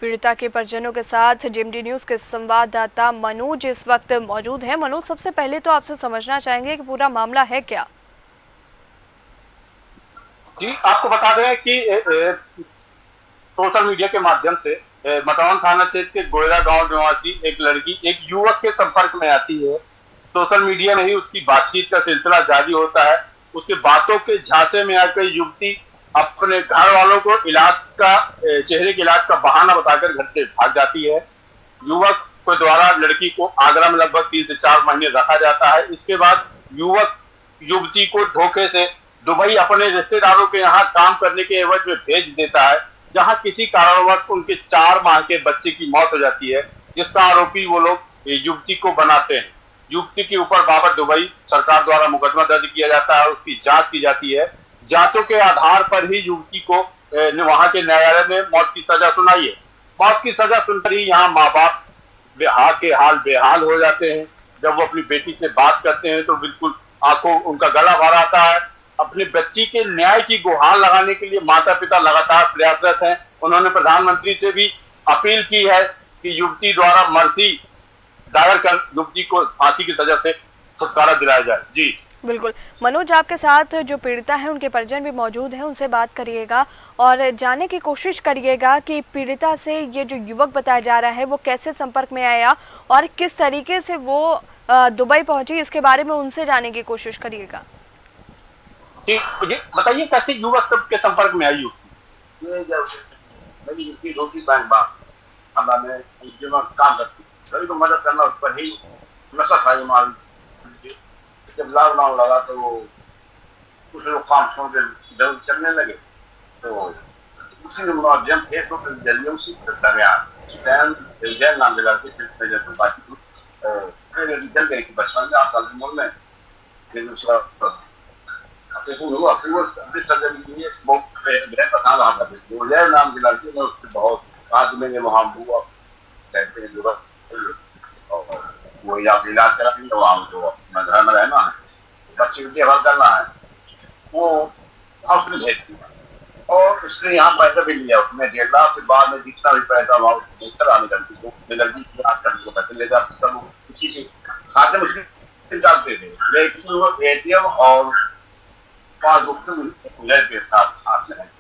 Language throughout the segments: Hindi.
पीड़िता के परिजनों के साथ जेएमडी न्यूज के संवाददाता मनोज इस वक्त मौजूद है। मनोज, सबसे पहले तो आपसे समझना चाहेंगे कि पूरा मामला है क्या? जी, आपको बता दें कि सोशल मीडिया के माध्यम से मटौन थाना क्षेत्र के गोयरा गांव निवासी एक लड़की एक युवक के संपर्क में आती है। सोशल मीडिया में ही उसकी बातचीत का सिलसिला जारी होता है। उसके बातों के झांसे में आकर युवती अपने घर वालों को इलाज का चेहरे के इलाज का बहाना बताकर घर से भाग जाती है। युवक के द्वारा लड़की को आगरा में लगभग 3 से 4 महीने रखा जाता है। इसके बाद युवक युवती को धोखे से दुबई अपने रिश्तेदारों के यहाँ काम करने के एवज में भेज देता है, जहां किसी कारणवश उनके 4 माह के बच्चे की मौत हो जाती है, जिसका आरोपी वो लोग युवती को बनाते हैं। युवती के ऊपर बाबत दुबई सरकार द्वारा मुकदमा दर्ज किया जाता है, उसकी जांच की जाती है। जांचों के आधार पर ही युवती को वहां के न्यायालय में मौत की सजा सुनाई है। मौत की सजा सुनकर ही यहाँ माँ बाप बेहाल हो जाते हैं। जब वो अपनी बेटी से बात करते हैं तो बिल्कुल आंखों उनका गला भर आता है। अपनी बच्ची के न्याय की गुहार लगाने के लिए माता पिता लगातार प्रयासरत हैं। उन्होंने प्रधानमंत्री से भी अपील की है कि युवती द्वारा मर्जी दायर कर युवती को फांसी की सजा से छुटकारा दिलाया जाए। जी बिल्कुल मनोज, आपके साथ जो पीड़िता है उनके परिजन भी मौजूद हैं, उनसे बात करिएगा और जानने की कोशिश करिएगा कि पीड़िता से ये जो युवक बताया जा रहा है वो कैसे संपर्क में आया और किस तरीके से वो दुबई पहुंची, इसके बारे में उनसे जानने की कोशिश करिएगा। जी, मुझे बताइए कैसे युवक सबके संपर्क में आई युवती? ये जब मेरी युवती रोटी बैंक में काम करती, कभी तो मदद करना उस पर ही नशा था। माल जब लॉकडाउन लगा तो कुछ लोग काम छोड़ के इधर चलने लगे, तो उसी माध्यम फेसबुक के जरिए उसी नाम के लड़के से बातचीत चल गई थी बचपन में 8 साल की उम्र में। फिर उसका हुआ फिर वो नाम की लड़की ने उससे बहुत आज में वहाँ हुआ कहते हैं और वो या इलाज करा तो वहाँ जो अपना घर में रहना है, बच्चे की देखभाल करना है, वो हॉस्पिटल भेज दिया और उसने यहाँ पैसा भी लिया उसमें 1.5 लाख। फिर बाद में जितना भी पैसा वहाँ लेकर आने लड़की को लड़की की इलाज करने को पैसे ले जाते सब किसी के खाते में उसके डालते थे, लेकिन वो एटीएम और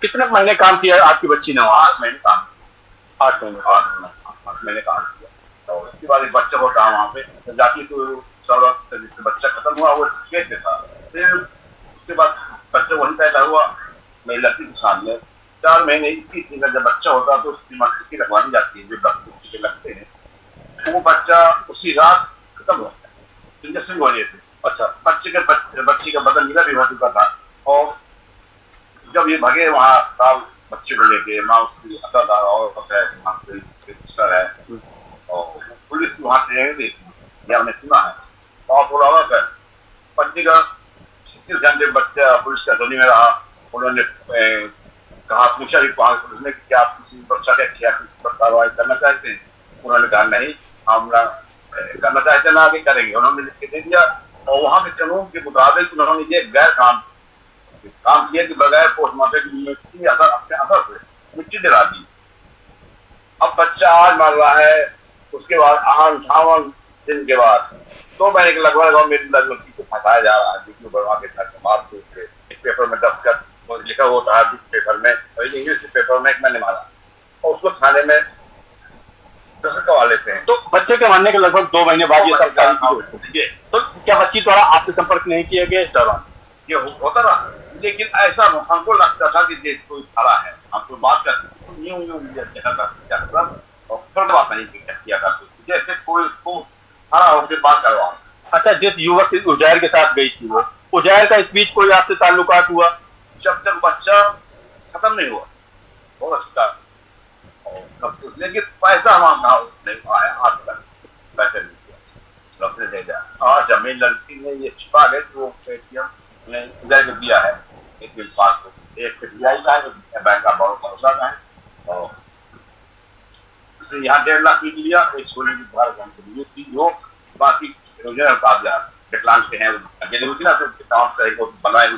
कितने महीने काम किया आपकी बच्ची ने? 8 महीने काम किया। 8 महीने काम किया और उसके बाद एक बच्चा होता वहाँ पे जाके तो बच्चा खत्म हुआ वो पेट में था। फिर उसके बाद बच्चा वहीं पैदा हुआ मेरी लड़की के सामने 4 महीने 21 दिन का जब बच्चा होता तो उसकी मक्खी लगवानी जाती है, जो डॉक्टर लगते हैं। वो बच्चा उसी रात खत्म हो गया, इंजेक्शन हो थे। अच्छा, बच्चे का बदन नीला भी हो चुका था और जब ये भगे वहाँ साल बच्चे को लेके माँ उसकी असरदार और है और पुलिस की वहाँ ट्रेनिंग दी हमने सुना है और थोड़ा बच्चे का 26 घंटे बच्चा पुलिस कस्टडी में रहा। उन्होंने कहा पूछा भी पुलिस ने कि आप किसी बच्चा क्या कार्रवाई करना चाहते हैं? उन्होंने कहा नहीं, हम करना चाहते ना आगे करेंगे। उन्होंने लिख के दे दिया और वहाँ के कानून के मुताबिक उन्होंने ये गैर काम किया कि बगैर पोस्टमार्टम की अपने असर से मिट्टी दिला दी। अब बच्चा आज मर रहा है, उसके बाद 58 दिन के बाद 2 महीने के लगभग मेरी लड़की को फंसाया जा रहा है। वीडियो बनवा के एक पेपर में दफ्तर लिखा होता है पेपर में, इंग्लिश के पेपर में मैंने मारा और उसको थाने में करवा लेते हैं। तो बच्चे के मरने के लगभग 2 महीने बाद ये सब तो क्या बच्ची द्वारा आपसे संपर्क नहीं किया गया इस दौरान? ये होता रहा, लेकिन ऐसा हमको लगता था कि कोई खड़ा है, हमको बात करते बात नहीं किया करते जैसे कोई खड़ा होकर बात करवा। अच्छा, जिस युवक उजैर के साथ गई थी वो उजैर का इस बीच कोई आपसे ताल्लुकात हुआ? जब तक बच्चा खत्म नहीं हुआ बहुत अच्छा, लेकिन पैसा हमारा नहीं आया आज तक, पैसे नहीं दिया रखने दे जाए। और जब मेरी लड़की ने ये छिपा गए तो एटीएम ने उधर दिया है एक बैंक का बहुत भरोसा है और यहाँ 1.5 लाख की लिया, एक सोने की 12 घंटे थी जो बाकी कागजात विकलांग के हैं बनाए।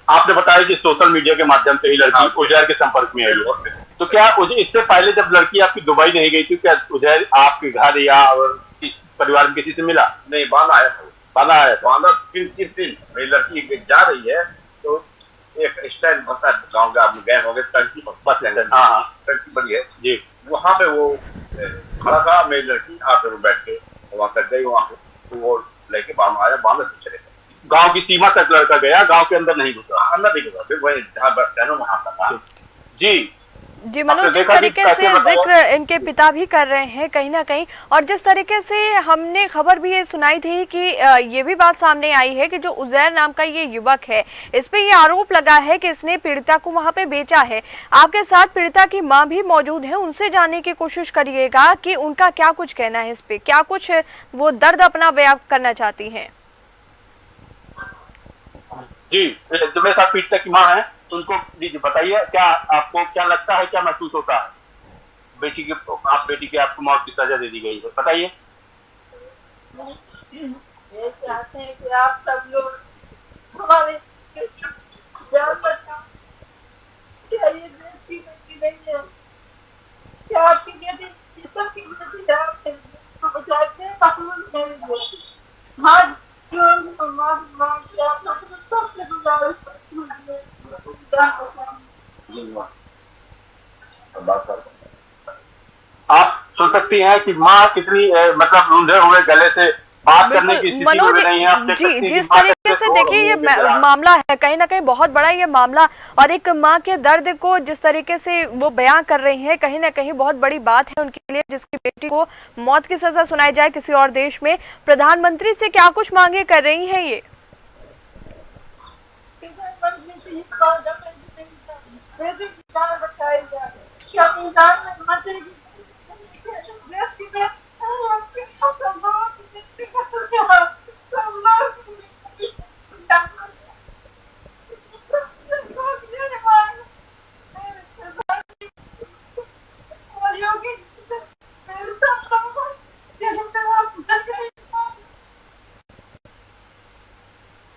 आपने बताया कि सोशल मीडिया के माध्यम से ही लड़की उजैर के संपर्क में आई है। तो क्या इससे पहले जब लड़की आपकी दुबई नहीं गई थी, क्या उजैर आपके घर या और इस परिवार में किसी से मिला? नहीं, बांदा आया था। बांदा आया था। बांदा तीन मेरी लड़की जा रही है तो एक स्टैंड बनता है गाँव के, आप गए होंगे, टंकी बस स्टैंड। हाँ, टंकी बड़ी है जी। वहाँ पे वो खड़ा था, मेरी लड़की आके वो बैठ के वहाँ तक गई, वहाँ पे तो वो लेके बांदा आया, बांदा से चले गए। गांव की सीमा तक लड़का गया, गांव के अंदर नहीं घुसा? अंदर नहीं घुसा, फिर वही जहाँ बस स्टैंड वहाँ का था। जी जी मनोज, जिस तरीके से जिक्र इनके पिता भी कर रहे हैं कहीं ना कहीं, और जिस तरीके से हमने खबर भी ये सुनाई थी कि ये भी बात सामने आई है कि जो उजैर नाम का ये युवक है, इस पे ये आरोप लगा है कि इसने पीड़िता को वहां पे बेचा है। आपके साथ पीड़िता की मां भी मौजूद है, उनसे जानने की कोशिश करिएगा कि उनका क्या कुछ कहना है इस पे, क्या कुछ वो दर्द अपना बयां करना चाहती है। जी, जो मेरे साथ पीड़िता की मां है उनको बताइए, क्या आपको क्या लगता है, क्या महसूस होता है? बेटी के आपको मौत की सजा दे दी गई है, बताइए। ये चाहते हैं कि आप सब लोग हमारे जान बचाओ। क्या ये देश की बेटी नहीं है? क्या आपकी बेटी ये सब की बेटी है? आप बचाते हैं कानून नहीं। हाँ, सबसे गुजारिश आप सुन सकती हैं कि माँ कितनी मतलब रूंधे हुए गले से बात करने की स्थिति में नहीं है। आप जी, जिस तरीके से देखिए ये मामला है कहीं ना कहीं बहुत बड़ा ये मामला, और एक माँ के दर्द को जिस तरीके से वो बयां कर रही हैं कहीं ना कहीं बहुत बड़ी बात है उनके लिए, जिसकी बेटी को मौत की सजा सुनाई जाए किसी और देश में। प्रधानमंत्री से क्या कुछ मांगे कर रही हैं ये?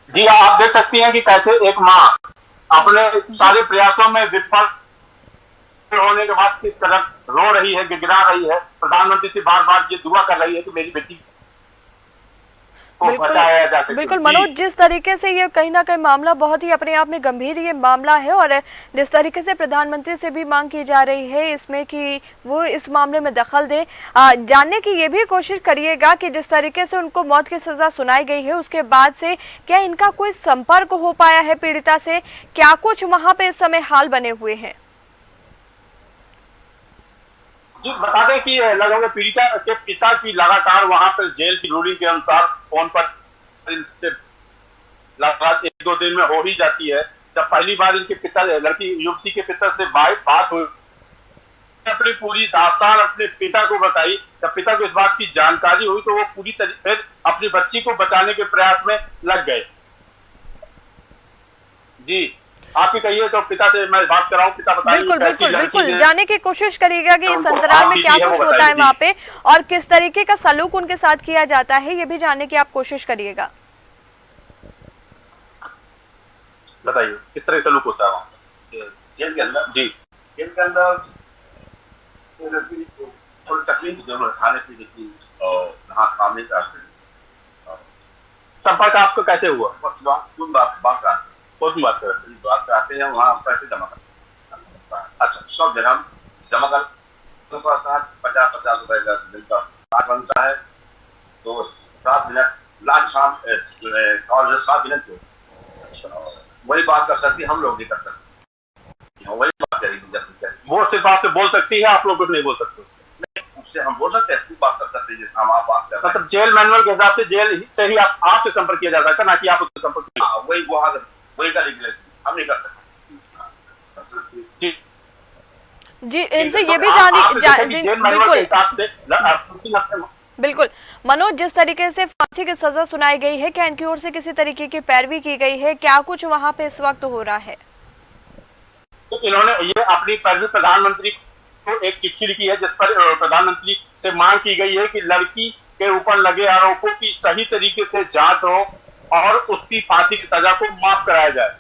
जी, आप देख सकती हैं कि कैसे एक माँ अपने सारे प्रयासों में विफल होने के बाद किस तरह रो रही है, गिड़गिड़ा रही है, प्रधानमंत्री से बार बार ये दुआ कर रही है कि मेरी बेटी को बचाया जा सके। बिल्कुल मनोज, जिस तरीके से ये कहीं ना कहीं मामला बहुत ही अपने आप में गंभीर ये मामला है, और जिस तरीके से प्रधानमंत्री से भी मांग की जा रही है इसमें कि वो इस मामले में दखल दे, जानने की ये भी कोशिश करिएगा कि जिस तरीके से उनको मौत की सजा सुनाई गई है उसके बाद से क्या इनका कोई संपर्क हो पाया है पीड़िता से, क्या कुछ वहां पे इस समय हाल बने हुए हैं? जी, बता दें कि लगभग पीड़िता के पिता की लगातार वहां पर जेल की रूलिंग के अनुसार फोन पर इनसे लगातार 1-2 दिन में हो ही जाती है। जब पहली बार इनके पिता, लड़की युवती के पिता से बात हुई, अपनी पूरी दास्तान अपने पिता को बताई, जब पिता को इस बात की जानकारी हुई तो वो पूरी तरीके से अपनी बच्ची को बचाने के प्रयास में लग गए। जी, आप ही कहिए तो पिता से मैं बात कराऊं, पिता बताइए। बिल्कुल जानने की कोशिश करिएगा कि इस अंतराल में क्या कुछ होता है वहाँ पे और किस तरीके का सलूक उनके साथ किया जाता है, ये भी जानने की आप कोशिश करिएगा। बताइए किस तरह सलूक होता है वहाँ जेल के अंदर? जी, जेल के अंदर थोड़ी तकलीफ जरूर, खाने पीने की और नहा खाने का। संपर्क आपको कैसे हुआ? बात कराते हैं, वहाँ पैसे जमा करते हैं। अच्छा, सब दिन हम जमा कर 50-50 रुपए का दिन का कार्ड बनता है, तो 7 मिनट लास्ट शाम कॉल 7 मिनट वही बात कर सकती है, हम लोग नहीं कर सकते, वही बात करेंगे। वो सिर्फ आपसे बोल सकती है, आप लोग कुछ नहीं बोल सकते? उससे हम बोल सकते हैं, बात कर सकते हैं, हम आप बात कर, मतलब जेल मैनुअल के हिसाब से जेल से ही आपसे संपर्क किया जा सकता है, ना कि आप उससे संपर्क। वही का लिख लेते, हम नहीं कर सकते। जी, इनसे ये भी जानी बिल्कुल मनोज, जिस तरीके से फांसी की सजा सुनाई गई है, क्या इनकी ओर से किसी तरीके की पैरवी की गई है, क्या कुछ वहां पे इस वक्त हो रहा है? तो इन्होंने ये अपनी पैरवी प्रधानमंत्री को एक चिट्ठी लिखी है जिस पर प्रधानमंत्री से मांग की गई है कि लड़की के ऊपर लगे आरोपों की सही तरीके से जांच हो और उसकी फांसी की सजा को माफ कराया जाए।